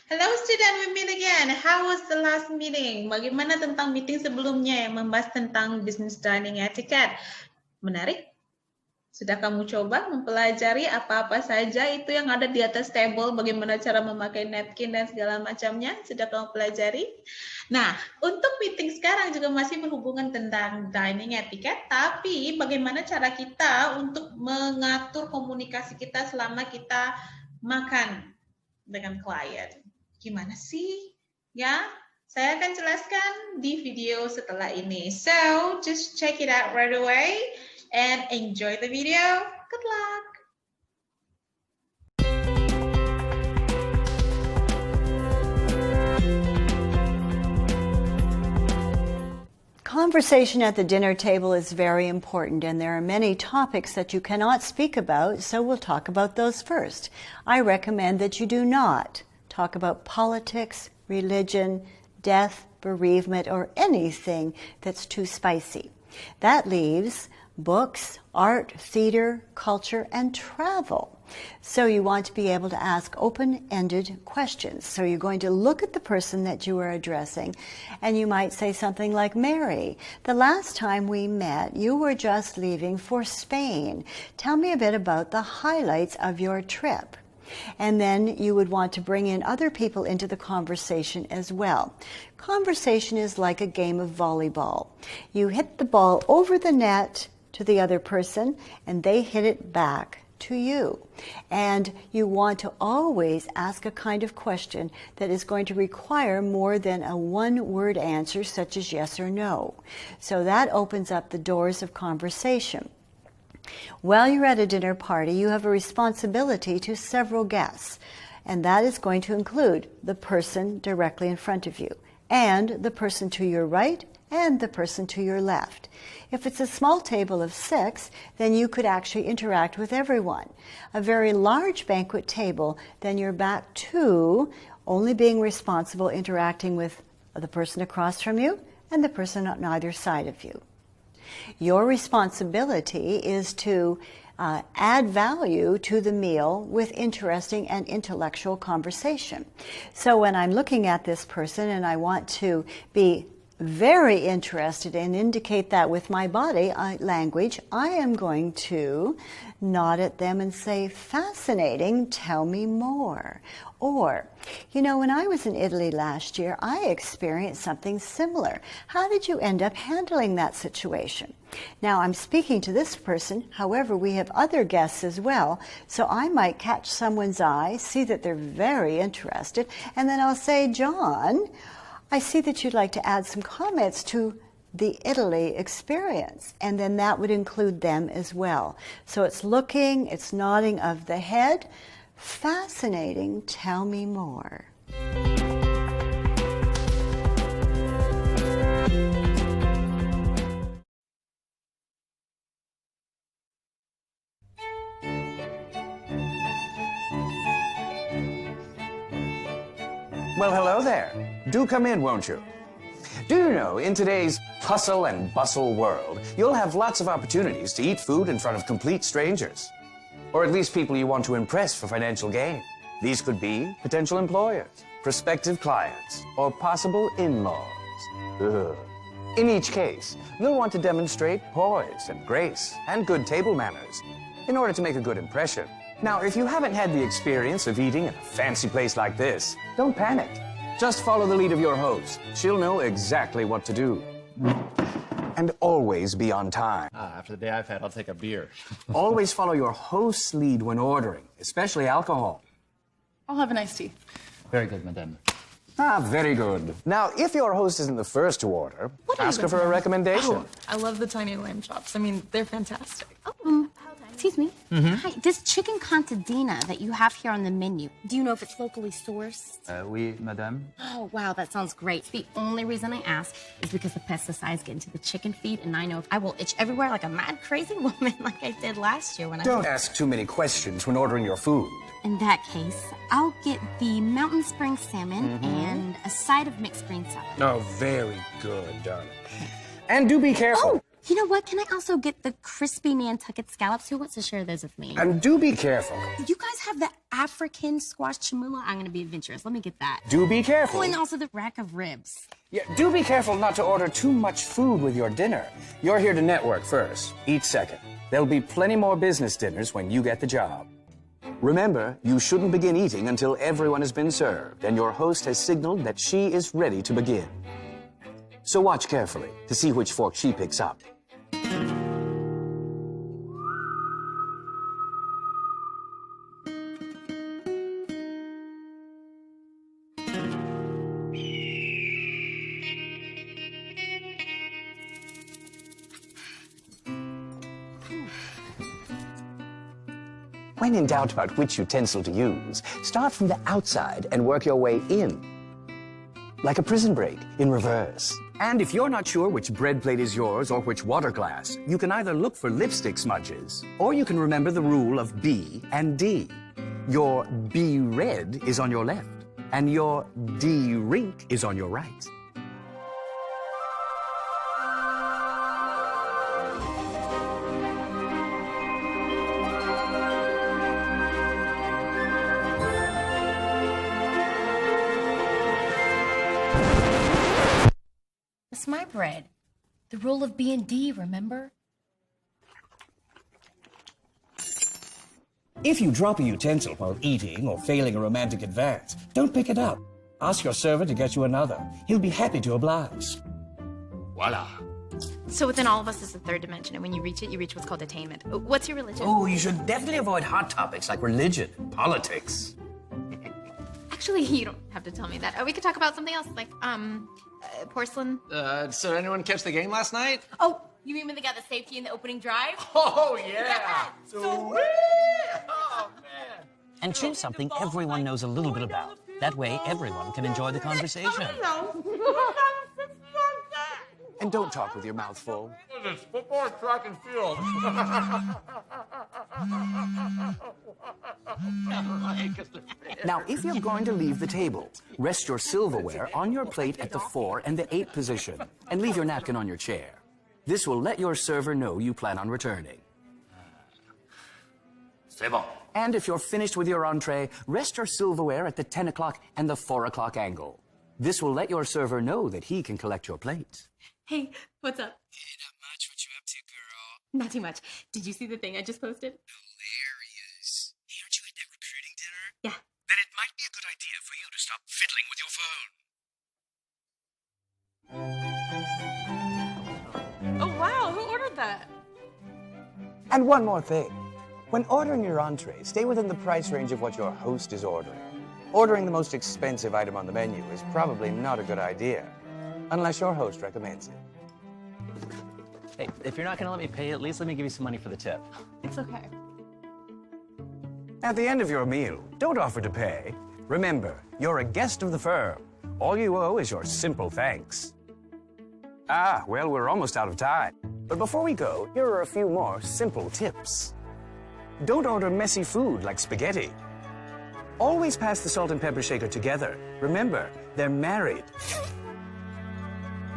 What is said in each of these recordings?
Hello student, we meet again. How was the last meeting? Bagaimana tentang meeting sebelumnya yang membahas tentang business dining etiquette? Menarik? Sudah kamu coba mempelajari apa-apa saja itu yang ada di atas table, bagaimana cara memakai napkin dan segala macamnya? Sudah kamu pelajari? Nah, untuk meeting sekarang juga masih berhubungan tentang dining etiquette, tapi bagaimana cara kita untuk mengatur komunikasi kita selama kita makan dengan klien. Gimana sih? Ya, saya akan jelaskan di video setelah ini. So, just check it out right away and enjoy the video. Good luck! Conversation at the dinner table is very important, and there are many topics that you cannot speak about, so we'll talk about those first. I recommend that you do not talk about politics, religion, death, bereavement, or anything that's too spicy. That leaves books, art, theater, culture, and travel. So you want to be able to ask open-ended questions. So you're going to look at the person that you are addressing, and you might say something like, Mary, the last time we met, you were just leaving for Spain. Tell me a bit about the highlights of your trip. And then you would want to bring in other people into the conversation as well. Conversation is like a game of volleyball. You hit the ball over the net to the other person, and they hit it back to you. And you want to always ask a kind of question that is going to require more than a one-word answer, such as yes or no. So that opens up the doors of conversation. While you're at a dinner party, you have a responsibility to several guests, and that is going to include the person directly in front of you, and the person to your right, and the person to your left. If it's a small table of 6, then you could actually interact with everyone. A very large banquet table, then you're back to only being responsible interacting with the person across from you and the person on either side of you. Your responsibility is to add value to the meal with interesting and intellectual conversation. So when I'm looking at this person and I want to be very interested and indicate that with my body language, I am going to nod at them and say, fascinating, tell me more. Or, you know, when I was in Italy last year, I experienced something similar. How did you end up handling that situation? Now, I'm speaking to this person. However, we have other guests as well. So I might catch someone's eye, see that they're very interested, and then I'll say, John, I see that you'd like to add some comments to the Italy experience, and then that would include them as well. So it's looking, it's nodding of the head. Fascinating, tell me more. Well, hello there. Do come in, won't you? Do you know, in today's hustle and bustle world, you'll have lots of opportunities to eat food in front of complete strangers. Or at least people you want to impress for financial gain. These could be potential employers, prospective clients, or possible in-laws. Ugh. In each case, you'll want to demonstrate poise and grace and good table manners in order to make a good impression. Now, if you haven't had the experience of eating in a fancy place like this, don't panic. Just follow the lead of your host. She'll know exactly what to do. And always be on time. After the day I've had, I'll take a beer. Always follow your host's lead when ordering, especially alcohol. I'll have an iced tea. Very good, madame. Very good. Now, if your host isn't the first to order, ask her for a recommendation. Oh, I love the tiny lamb chops. I mean, they're fantastic. Excuse me. Hi, this chicken contadina that you have here on the menu, do you know if it's locally sourced? Oui, madame. Oh, wow, that sounds great. The only reason I ask is because the pesticides get into the chicken feed, and I know if I will itch everywhere like a mad crazy woman like I did last year when Don't ask too many questions when ordering your food. In that case, I'll get the mountain spring salmon and a side of mixed green salad. Oh, very good, darling. And do be careful. You know what? Can I also get the crispy Nantucket scallops? Who wants to share those with me? And do be careful. You guys have the African squash chamula? I'm gonna be adventurous. Let me get that. Do be careful. Oh, and also the rack of ribs. Yeah, do be careful not to order too much food with your dinner. You're here to network first, eat second. There'll be plenty more business dinners when you get the job. Remember, you shouldn't begin eating until everyone has been served and your host has signaled that she is ready to begin. So watch carefully to see which fork she picks up. When in doubt about which utensil to use, start from the outside and work your way in. Like a prison break in reverse. And if you're not sure which bread plate is yours or which water glass, you can either look for lipstick smudges, or you can remember the rule of B and D. Your B red is on your left, and your D rink is on your right. It's my bread. The rule of B and D, remember? If you drop a utensil while eating or failing a romantic advance, don't pick it up. Ask your server to get you another. He'll be happy to oblige. Voila. So within all of us is the third dimension, and when you reach it, you reach what's called attainment. What's your religion? Oh, you should definitely avoid hot topics like religion and politics. Actually, you don't have to tell me that. We could talk about something else, like, porcelain. So anyone catch the game last night? Oh, you mean when they got the safety in the opening drive? Oh, yeah. Sweet. Oh, man. And choose something everyone knows a little bit about. That way, everyone can enjoy the conversation. And don't talk with your mouth full. It's football, track, and field. Now, if you're going to leave the table, rest your silverware on your plate at the 4 and the 8 position, and leave your napkin on your chair. This will let your server know you plan on returning. C'est bon. And if you're finished with your entree, rest your silverware at the 10 o'clock and the 4 o'clock angle. This will let your server know that he can collect your plate. Hey, what's up? Hey, not much. What you up to, girl? Not too much. Did you see the thing I just posted? Hilarious. Hey, aren't you at that recruiting dinner? Yeah. Then it might be a good idea for you to stop fiddling with your phone. Oh, wow. Who ordered that? And one more thing. When ordering your entree, stay within the price range of what your host is ordering. Ordering the most expensive item on the menu is probably not a good idea, unless your host recommends it. Hey, if you're not gonna let me pay, at least let me give you some money for the tip. It's okay. At the end of your meal, don't offer to pay. Remember, you're a guest of the firm. All you owe is your simple thanks. Ah, well, we're almost out of time. But before we go, here are a few more simple tips. Don't order messy food like spaghetti. Always pass the salt and pepper shaker together. Remember, they're married.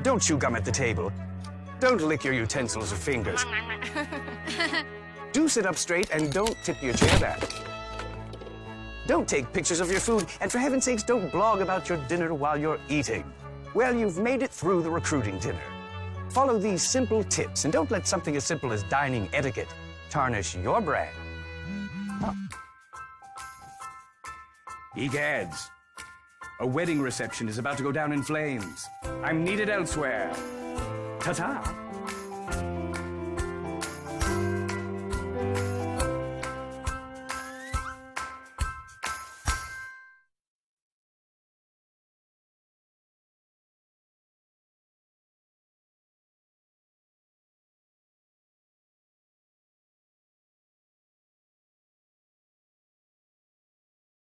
Don't chew gum at the table. Don't lick your utensils or fingers. Do sit up straight and don't tip your chair back. Don't take pictures of your food, and for heaven's sakes, don't blog about your dinner while you're eating. Well, you've made it through the recruiting dinner. Follow these simple tips, and don't let something as simple as dining etiquette tarnish your brand. Egads, a wedding reception is about to go down in flames. I'm needed elsewhere. Ta-ta.